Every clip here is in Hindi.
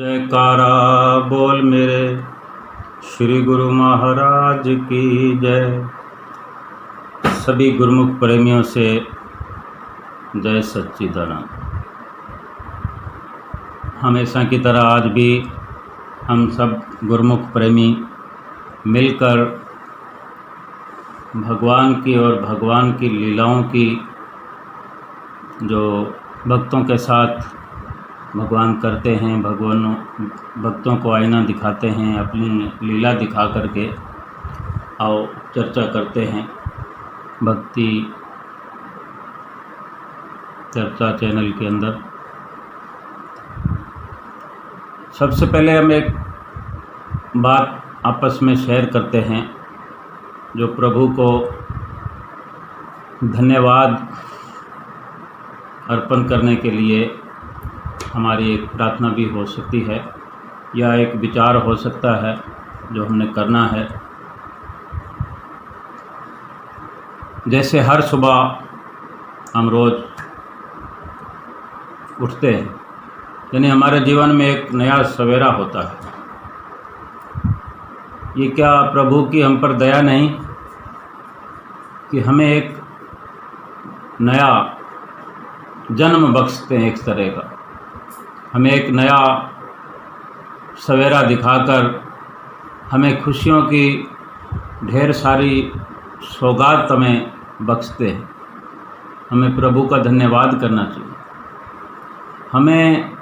जयकारा बोल मेरे श्री गुरु महाराज की जय। सभी गुरुमुख प्रेमियों से जय सच्चिदानंद। हमेशा की तरह आज भी हम सब गुरुमुख प्रेमी मिलकर भगवान की और भगवान की लीलाओं की जो भक्तों के साथ भगवान करते हैं, भक्तों को आईना दिखाते हैं, अपनी लीला दिखा करके आओ चर्चा करते हैं। भक्ति चर्चा चैनल के अंदर सबसे पहले हम एक बात आपस में शेयर करते हैं, जो प्रभु को धन्यवाद अर्पण करने के लिए हमारी एक प्रार्थना भी हो सकती है या एक विचार हो सकता है जो हमने करना है। जैसे हर सुबह हम रोज़ उठते हैं, यानी हमारे जीवन में एक नया सवेरा होता है। ये क्या प्रभु की हम पर दया नहीं कि हमें एक नया जन्म बख्शते हैं, एक तरह का हमें एक नया सवेरा दिखाकर हमें खुशियों की ढेर सारी सौगात हमें बख्शते हैं। हमें प्रभु का धन्यवाद करना चाहिए। हमें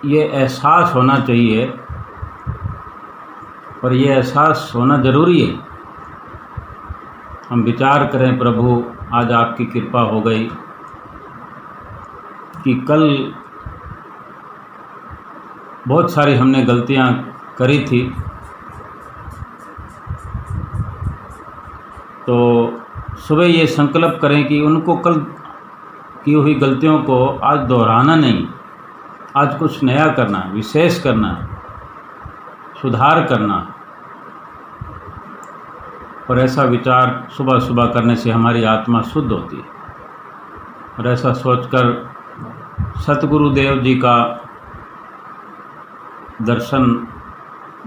ये एहसास होना चाहिए, और ये एहसास होना ज़रूरी है। हम विचार करें, प्रभु आज आपकी कृपा हो गई कि कल बहुत सारी हमने गलतियां करी थी, तो सुबह ये संकल्प करें कि उनको कल की हुई गलतियों को आज दोहराना नहीं, आज कुछ नया करना है, विशेष करना है, सुधार करना है। और ऐसा विचार सुबह सुबह करने से हमारी आत्मा शुद्ध होती है। और ऐसा सोचकर सतगुरुदेव जी का दर्शन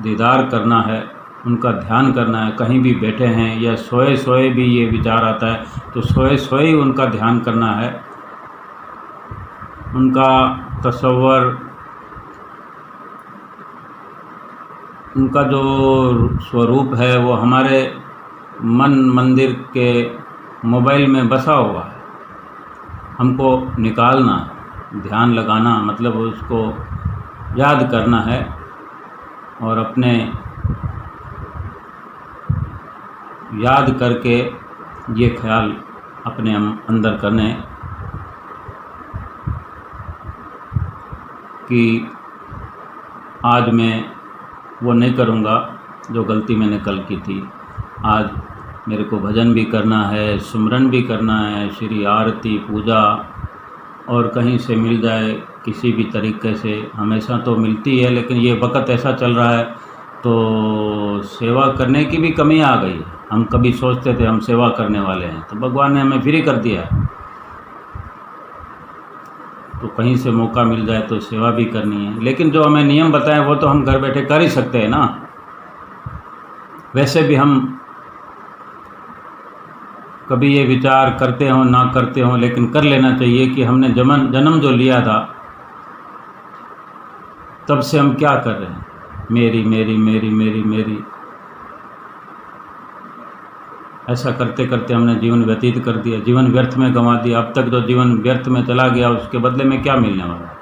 दीदार करना है, उनका ध्यान करना है। कहीं भी बैठे हैं या सोए सोए भी ये विचार आता है तो सोए सोए ही उनका ध्यान करना है। उनका तसव्वुर, उनका जो स्वरूप है वो हमारे मन मंदिर के मोबाइल में बसा हुआ है। हमको निकालना, ध्यान लगाना, मतलब उसको याद करना है और अपने याद करके ये ख्याल अपने अंदर करने कि आज मैं वो नहीं करूँगा जो गलती मैंने कल की थी। आज मेरे को भजन भी करना है, सुमरन भी करना है, श्री आरती पूजा और कहीं से मिल जाए किसी भी तरीके से, हमेशा तो मिलती है, लेकिन ये वक्त ऐसा चल रहा है तो सेवा करने की भी कमी आ गई है। हम कभी सोचते थे हम सेवा करने वाले हैं, तो भगवान ने हमें फ्री कर दिया है, तो कहीं से मौका मिल जाए तो सेवा भी करनी है। लेकिन जो हमें नियम बताएं वो तो हम घर बैठे कर ही सकते हैं ना। वैसे भी हम कभी ये विचार करते हों ना करते हों, लेकिन कर लेना चाहिए कि हमने जन्म जो लिया था तब से हम क्या कर रहे हैं, मेरी मेरी मेरी मेरी मेरी, ऐसा करते करते हमने जीवन व्यतीत कर दिया, जीवन व्यर्थ में गंवा दिया। अब तक जो जीवन व्यर्थ में चला गया उसके बदले में क्या मिलने वाला है।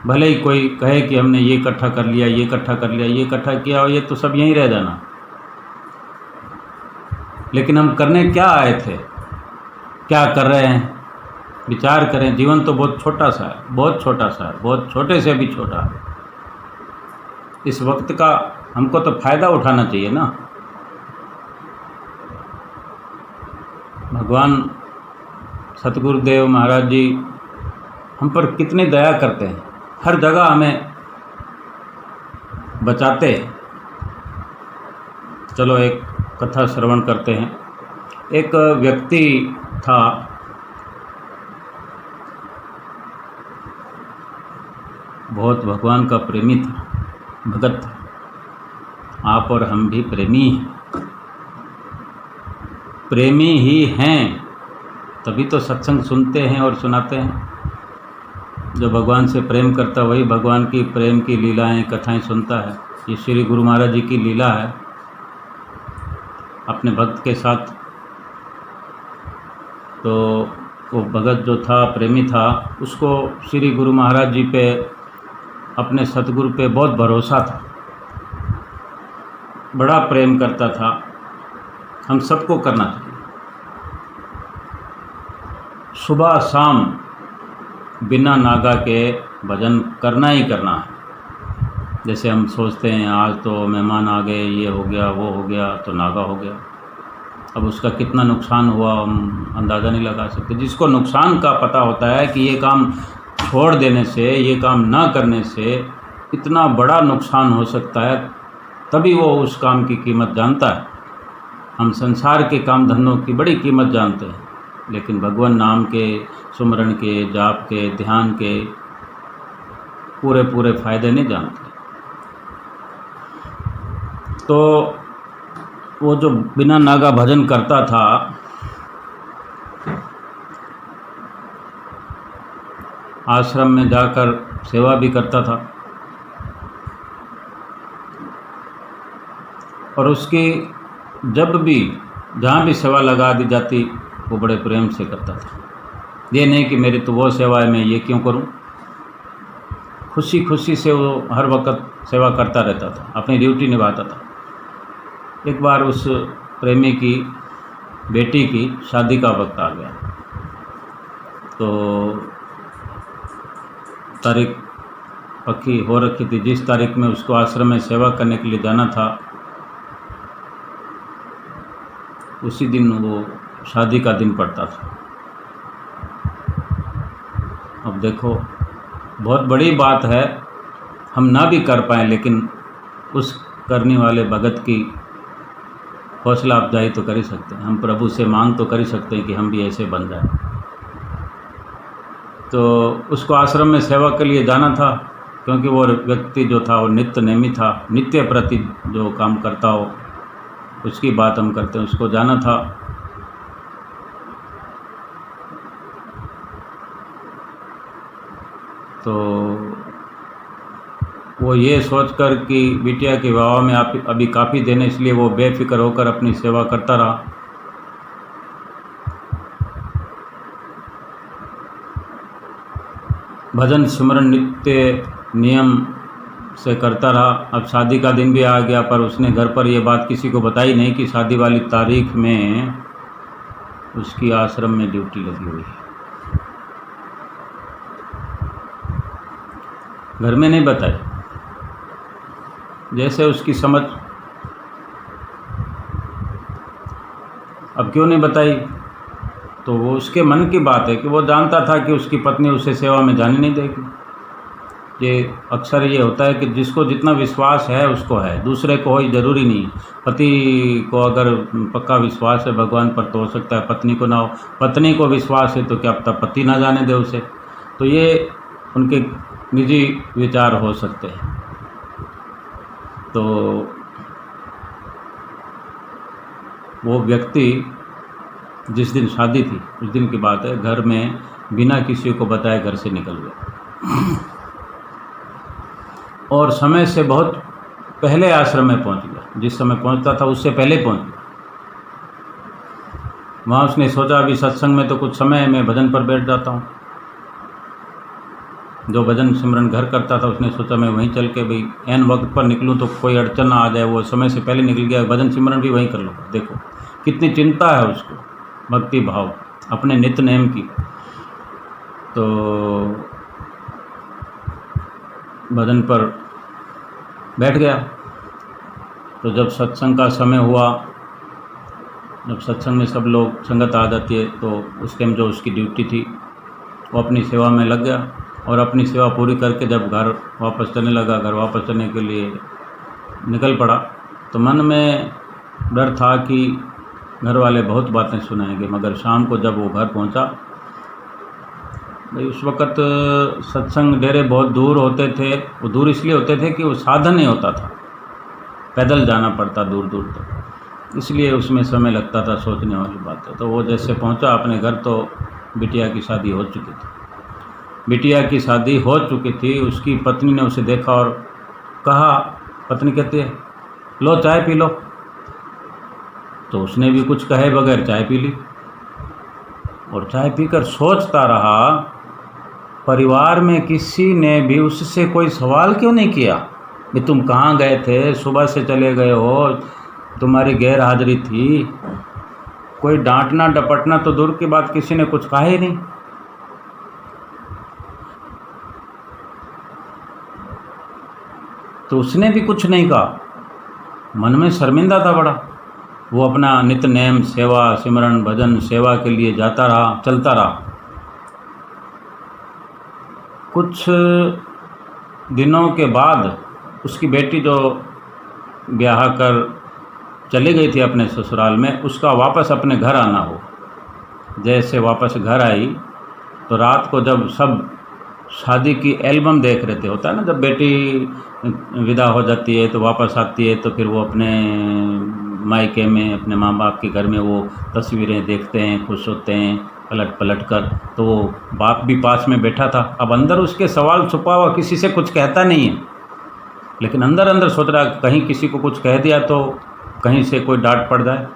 भले ही कोई कहे कि हमने ये इकट्ठा कर लिया, ये इकट्ठा कर लिया, ये इकट्ठा किया, और ये तो सब यहीं रह जाना। लेकिन हम करने क्या आए थे, क्या कर रहे हैं, विचार करें। जीवन तो बहुत छोटा सा है, बहुत छोटा सा है, बहुत छोटे से भी छोटा है। इस वक्त का हमको तो फ़ायदा उठाना चाहिए ना। भगवान सतगुरुदेव महाराज जी हम पर कितनी दया करते हैं, हर जगह हमें बचाते हैं। चलो एक कथा श्रवण करते हैं। एक व्यक्ति था, बहुत भगवान का प्रेमी था, भगत था। आप और हम भी प्रेमी हैं, प्रेमी ही हैं, तभी तो सत्संग सुनते हैं और सुनाते हैं। जो भगवान से प्रेम करता वही भगवान की प्रेम की लीलाएं कथाएं सुनता है। ये श्री गुरु महाराज जी की लीला है। अपने भक्त के साथ तो वो भगत जो था, प्रेमी था, उसको श्री गुरु महाराज जी पे, अपने सतगुरु पे बहुत भरोसा था, बड़ा प्रेम करता था। हम सबको करना चाहिए, सुबह शाम बिना नागा के भजन करना ही करना है। जैसे हम सोचते हैं आज तो मेहमान आ गए, ये हो गया वो हो गया, तो नागा हो गया। अब उसका कितना नुकसान हुआ हम अंदाज़ा नहीं लगा सकते। जिसको नुकसान का पता होता है कि ये काम छोड़ देने से, ये काम ना करने से इतना बड़ा नुकसान हो सकता है, तभी वो उस काम की कीमत जानता है। हम संसार के काम धंधों की बड़ी कीमत जानते हैं, लेकिन भगवान नाम के, सुमरण के, जाप के, ध्यान के पूरे पूरे फायदे नहीं जानते। तो वो जो बिना नागा भजन करता था, आश्रम में जाकर सेवा भी करता था, और उसकी जब भी जहाँ भी सेवा लगा दी जाती वो बड़े प्रेम से करता था। ये नहीं कि मेरी तो वो सेवा है, मैं ये क्यों करूं। खुशी खुशी से वो हर वक्त सेवा करता रहता था, अपनी ड्यूटी निभाता था। एक बार उस प्रेमी की बेटी की शादी का वक्त आ गया, तो तारीख पक्की हो रखी थी। जिस तारीख में उसको आश्रम में सेवा करने के लिए जाना था, उसी दिन वो शादी का दिन पड़ता था। अब देखो, बहुत बड़ी बात है, हम ना भी कर पाएँ, लेकिन उस करने वाले भगत की हौसला अफजाई तो कर ही सकते हैं। हम प्रभु से मांग तो कर ही सकते हैं कि हम भी ऐसे बन जाएं। तो उसको आश्रम में सेवा के लिए जाना था, क्योंकि वो व्यक्ति जो था वो नित्य नेमी था, नित्य प्रति जो काम करता हो उसकी बात हम करते हैं, उसको जाना था। तो वो ये सोचकर कि बिटिया के विवाह में अभी काफ़ी दिन है, इसलिए वो बेफिक्र होकर अपनी सेवा करता रहा। भजन सिमरन नित्य नियम से करता रहा। अब शादी का दिन भी आ गया, पर उसने घर पर ये बात किसी को बताई नहीं कि शादी वाली तारीख में उसकी आश्रम में ड्यूटी लगी हुई है। घर में नहीं बताई, जैसे उसकी समझ। अब क्यों नहीं बताई, तो वो उसके मन की बात है कि वो जानता था कि उसकी पत्नी उसे सेवा में जाने नहीं देगी। ये अक्सर ये होता है कि जिसको जितना विश्वास है उसको है, दूसरे को हो ज़रूरी नहीं। पति को अगर पक्का विश्वास है भगवान पर तो हो सकता है पत्नी को ना हो, पत्नी को विश्वास है तो क्या पता पति ना जाने दे उसे। तो ये उनके निजी विचार हो सकते हैं। तो वो व्यक्ति जिस दिन शादी थी उस दिन की बात है, घर में बिना किसी को बताए घर से निकल गया और समय से बहुत पहले आश्रम में पहुंच गया। जिस समय पहुंचता था उससे पहले पहुंच गया। वहाँ उसने सोचा अभी सत्संग में तो कुछ समय मैं भजन पर बैठ जाता हूँ। जो भजन सिमरन घर करता था उसने सोचा मैं वहीं चल के भाई एन वक्त पर निकलूँ तो कोई अड़चन ना आ जाए। वो समय से पहले निकल गया, भजन सिमरन भी वहीं कर लूँगा। देखो कितनी चिंता है उसको, भक्ति भाव अपने नित्य नेम की। तो भजन पर बैठ गया। तो जब सत्संग का समय हुआ, जब सत्संग में सब लोग संगत आ जाती है, तो उस टाइम जो उसकी ड्यूटी थी वो अपनी सेवा में लग गया और अपनी सेवा पूरी करके जब घर वापस चलने लगा, घर वापस चलने के लिए निकल पड़ा, तो मन में डर था कि घर वाले बहुत बातें सुनाएंगे। मगर शाम को जब वो घर पहुंचा, भाई उस वक़्त सत्संग डेरे बहुत दूर होते थे। वो दूर इसलिए होते थे कि वो साधन नहीं होता था, पैदल जाना पड़ता दूर दूर तक, इसलिए उसमें समय लगता था। सोचने वाली बात है। तो वो जैसे पहुंचा अपने घर तो बिटिया की शादी हो चुकी थी। बिटिया की शादी हो चुकी थी। उसकी पत्नी ने उसे देखा और कहा, पत्नी कहती है लो चाय पी लो। तो उसने भी कुछ कहे बगैर चाय पी ली और चाय पीकर सोचता रहा, परिवार में किसी ने भी उससे कोई सवाल क्यों नहीं किया कि तुम कहाँ गए थे, सुबह से चले गए हो, तुम्हारी गैर हाजिरी थी। कोई डांटना डपटना तो दूर की बात, किसी ने कुछ कहा ही नहीं। तो उसने भी कुछ नहीं कहा, मन में शर्मिंदा था बड़ा। वो अपना नित्य नेम सेवा सिमरन भजन सेवा के लिए जाता रहा, चलता रहा। कुछ दिनों के बाद उसकी बेटी जो ब्याह कर चली गई थी अपने ससुराल में, उसका वापस अपने घर आना हो। जैसे वापस घर आई तो रात को जब सब शादी की एल्बम देख रहे थे, होता है ना जब बेटी विदा हो जाती है तो वापस आती है तो फिर वो अपने मायके में अपने माँ बाप के घर में वो तस्वीरें देखते हैं, खुश होते हैं पलट पलट कर। तो वो बाप भी पास में बैठा था। अब अंदर उसके सवाल छुपा हुआ, किसी से कुछ कहता नहीं है, लेकिन अंदर अंदर सोच रहा कहीं किसी को कुछ कह दिया तो कहीं से कोई डांट पड़ जाए।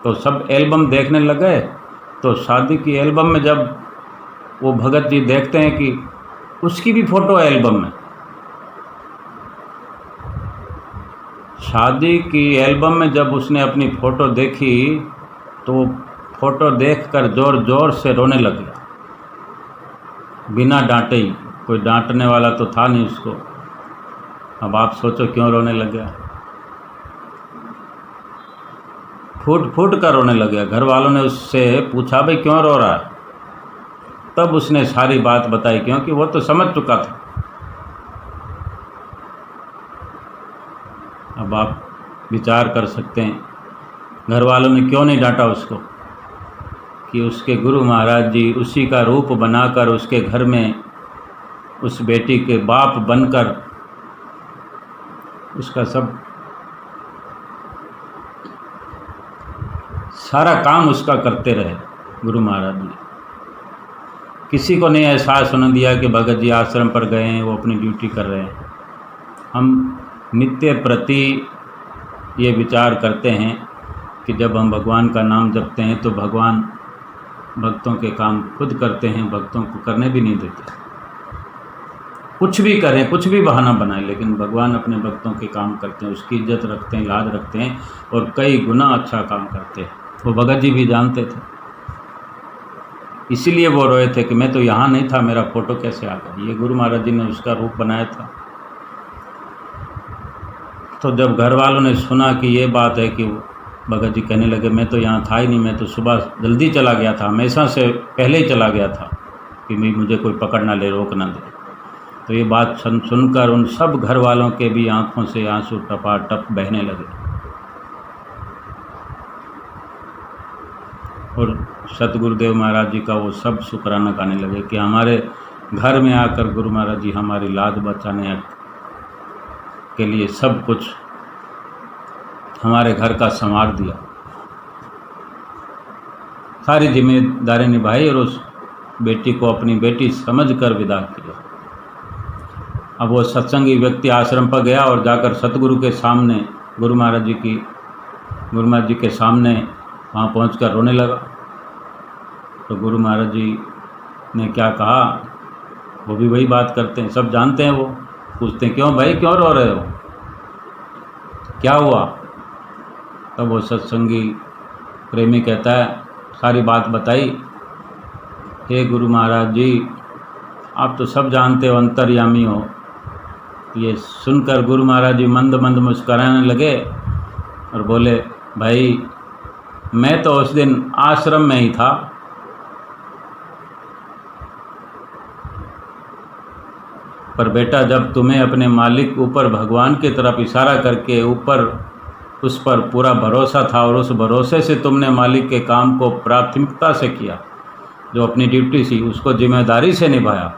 तो सब एल्बम देखने लग गए। तो शादी की एल्बम में जब वो भगत जी देखते हैं कि उसकी भी फ़ोटो एल्बम में, शादी की एल्बम में जब उसने अपनी फ़ोटो देखी तो फ़ोटो देखकर ज़ोर ज़ोर से रोने लग गया, बिना डांटे ही। कोई डांटने वाला तो था नहीं उसको। अब आप सोचो क्यों रोने लग गया। फूट फूट कर रोने लग गया। घर वालों ने उससे पूछा भाई क्यों रो रहा है। तब उसने सारी बात बताई, क्योंकि वो तो समझ चुका था। अब आप विचार कर सकते हैं घर वालों ने क्यों नहीं डांटा उसको, कि उसके गुरु महाराज जी उसी का रूप बनाकर उसके घर में उस बेटी के बाप बनकर उसका सब सारा काम उसका करते रहे गुरु महाराज जी। किसी को नहीं एहसास होने दिया कि भगत जी आश्रम पर गए हैं, वो अपनी ड्यूटी कर रहे हैं। हम नित्य प्रति ये विचार करते हैं कि जब हम भगवान का नाम जपते हैं तो भगवान भक्तों के काम खुद करते हैं, भक्तों को करने भी नहीं देते। कुछ भी करें, कुछ भी बहाना बनाएं, लेकिन भगवान अपने भक्तों के काम करते हैं, उसकी इज्जत रखते हैं, लाज रखते हैं और कई गुना अच्छा काम करते हैं। वो भगत जी भी जानते थे, इसीलिए वो रोए थे कि मैं तो यहाँ नहीं था, मेरा फ़ोटो कैसे आ गया। ये गुरु महाराज जी ने उसका रूप बनाया था। तो जब घर वालों ने सुना कि ये बात है, कि भगत जी कहने लगे मैं तो यहाँ था ही नहीं, मैं तो सुबह जल्दी चला गया था, हमेशा से पहले ही चला गया था कि मुझे कोई पकड़ ना ले, रोक ना दे। तो ये बात सुनकर उन सब घर वालों के भी आंखों से आंसू टपाटप बहने लगे और सतगुरुदेव महाराज जी का वो सब शुक्राना गाने लगे कि हमारे घर में आकर गुरु महाराज जी हमारी लाज बचाने के लिए सब कुछ हमारे घर का संवार दिया, सारी जिम्मेदारी निभाई और उस बेटी को अपनी बेटी समझकर विदा किया। अब वो सत्संगी व्यक्ति आश्रम पर गया और जाकर सतगुरु के सामने गुरु महाराज जी के सामने वहाँ पहुंचकर रोने लगा। तो गुरु महाराज जी ने क्या कहा, वो भी वही बात करते हैं, सब जानते हैं। वो पूछते हैं क्यों भाई, क्यों रो रहे हो, क्या हुआ। तब वो सत्संगी प्रेमी कहता है, सारी बात बताई। हे गुरु महाराज जी, आप तो सब जानते हो, अंतर्यामी हो। ये सुनकर गुरु महाराज जी मंद मंद मुस्कुराने लगे और बोले, भाई मैं तो उस दिन आश्रम में ही था, पर बेटा जब तुम्हें अपने मालिक ऊपर भगवान की तरफ इशारा करके ऊपर उस पर पूरा भरोसा था और उस भरोसे से तुमने मालिक के काम को प्राथमिकता से किया, जो अपनी ड्यूटी थी उसको जिम्मेदारी से निभाया,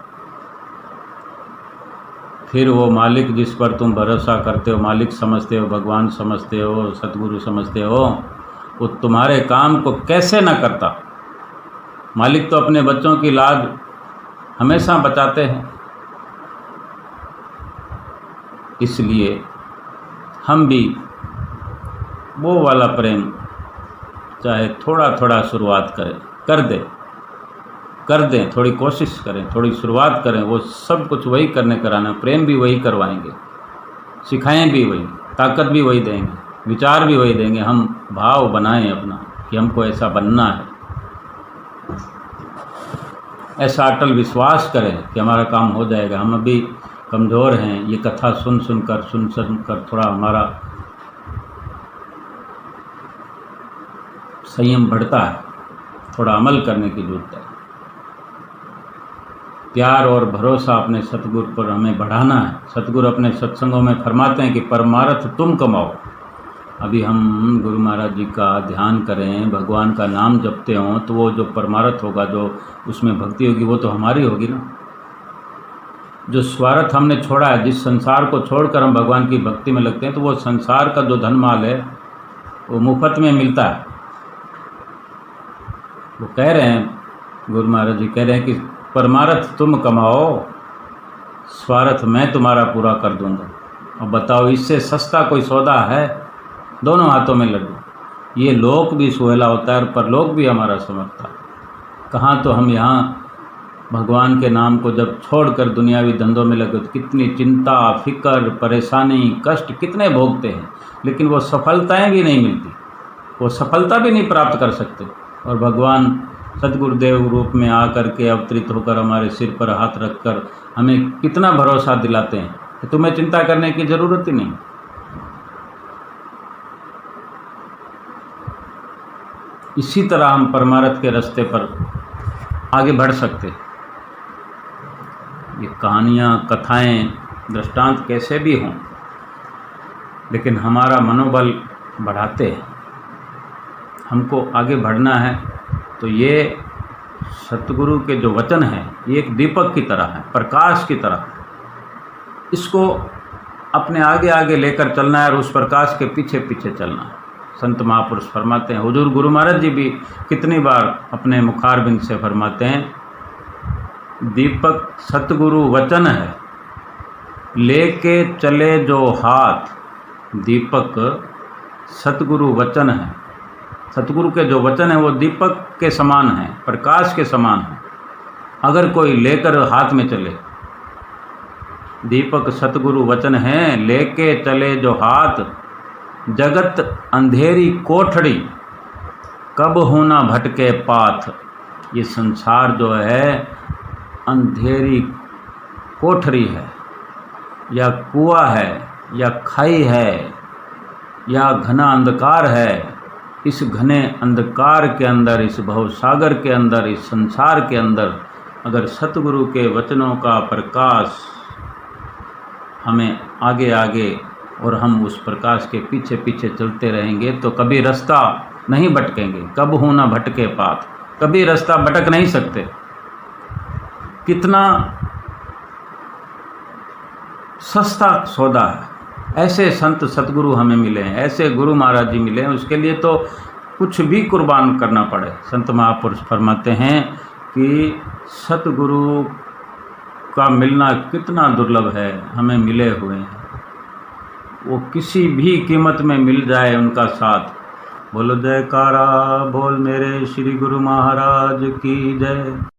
फिर वो मालिक जिस पर तुम भरोसा करते हो, मालिक समझते हो, भगवान समझते हो, सतगुरु समझते हो, वो तुम्हारे काम को कैसे ना करता। मालिक तो अपने बच्चों की लाज हमेशा बचाते हैं। इसलिए हम भी वो वाला प्रेम चाहे थोड़ा थोड़ा शुरुआत कर दें, थोड़ी कोशिश करें, थोड़ी शुरुआत करें। वो सब कुछ वही करने कराना, प्रेम भी वही करवाएंगे, सिखाएं भी वही, ताकत भी वही देंगे, विचार भी वही देंगे। हम भाव बनाएं अपना कि हमको ऐसा बनना है, ऐसा अटल विश्वास करें कि हमारा काम हो जाएगा। हम अभी कमज़ोर हैं, ये कथा सुन कर थोड़ा हमारा संयम बढ़ता है, थोड़ा अमल करने की जरूरत है। प्यार और भरोसा अपने सतगुरु पर हमें बढ़ाना है। सतगुरु अपने सत्संगों में फरमाते हैं कि परमार्थ तुम कमाओ। अभी हम गुरु महाराज जी का ध्यान करें, भगवान का नाम जपते हों, तो वो जो परमार्थ होगा, जो उसमें भक्ति होगी, वो तो हमारी होगी ना। जो स्वार्थ हमने छोड़ा है, जिस संसार को छोड़कर हम भगवान की भक्ति में लगते हैं, तो वो संसार का जो धन माल है वो मुफ्त में मिलता है। वो कह रहे हैं, गुरु महाराज जी कह रहे हैं कि परमार्थ तुम कमाओ, स्वार्थ मैं तुम्हारा पूरा कर दूंगा। और बताओ, इससे सस्ता कोई सौदा है? दोनों हाथों में लड्डू। ये लोक भी सुहेला होता है और परलोक भी हमारा समझता है। कहाँ तो हम यहाँ भगवान के नाम को जब छोड़कर दुनियावी धंधों में लगे तो कितनी चिंता, फिक्र, परेशानी, कष्ट कितने भोगते हैं, लेकिन वो सफलताएं भी नहीं मिलती, वो सफलता भी नहीं प्राप्त कर सकते। और भगवान सतगुरुदेव रूप में आकर के अवतरित होकर हमारे सिर पर हाथ रखकर हमें कितना भरोसा दिलाते हैं कि तुम्हें चिंता करने की ज़रूरत ही नहीं। इसी तरह हम परमार्थ के रास्ते पर आगे बढ़ सकते। ये कहानियाँ, कथाएं, दृष्टांत कैसे भी हों, लेकिन हमारा मनोबल बढ़ाते हैं। हमको आगे बढ़ना है तो ये सतगुरु के जो वचन हैं, ये एक दीपक की तरह है, प्रकाश की तरह। इसको अपने आगे आगे लेकर चलना है और उस प्रकाश के पीछे पीछे चलना है। संत महापुरुष फरमाते हैं, हुजूर गुरु महाराज जी भी कितनी बार अपने मुखारबिंद से फरमाते हैं, दीपक सतगुरु वचन है, लेके चले जो हाथ। दीपक सतगुरु वचन है। सतगुरु के जो वचन है वो दीपक के समान है, प्रकाश के समान है। अगर कोई लेकर हाथ में चले, दीपक सतगुरु वचन है, लेके चले जो हाथ, जगत अंधेरी कोठड़ी, कब होना भटके पाथ। ये संसार जो है अंधेरी कोठरी है, या कुआं है, या खाई है, या घना अंधकार है। इस घने अंधकार के अंदर, इस भवसागर के अंदर, इस संसार के अंदर अगर सतगुरु के वचनों का प्रकाश हमें आगे आगे और हम उस प्रकाश के पीछे पीछे चलते रहेंगे तो कभी रास्ता नहीं भटकेंगे। कब हो ना भटके पाथ, कभी रास्ता भटक नहीं सकते। कितना सस्ता सौदा है। ऐसे संत सतगुरु हमें मिले हैं, ऐसे गुरु महाराज जी मिले हैं, उसके लिए तो कुछ भी कुर्बान करना पड़े। संत महापुरुष फरमाते हैं कि सतगुरु का मिलना कितना दुर्लभ है, हमें मिले हुए हैं। वो किसी भी कीमत में मिल जाए उनका साथ। बोलो जयकारा बोल मेरे श्री गुरु महाराज की जय।